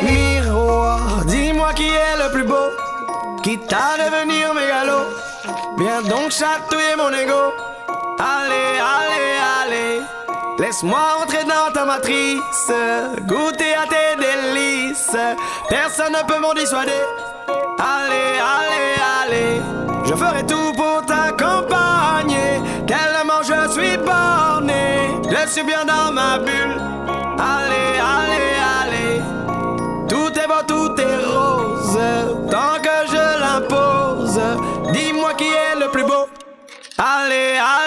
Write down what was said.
Miroir, dis-moi qui est le plus beau, quitte à devenir mégalo. Viens donc chatouiller mon ego. Allez, allez, allez, laisse-moi entrer dans ta matrice, goûter à tes délices. Personne ne peut m'en dissuader. Allez, allez, allez, je ferai tout pour t'accompagner. Tellement je suis borné, je suis bien dans ma bulle. Allez, allez, allez, tout est beau, tout est rose, tant que je l'impose. Dis-moi qui est le plus beau. Allez, allez.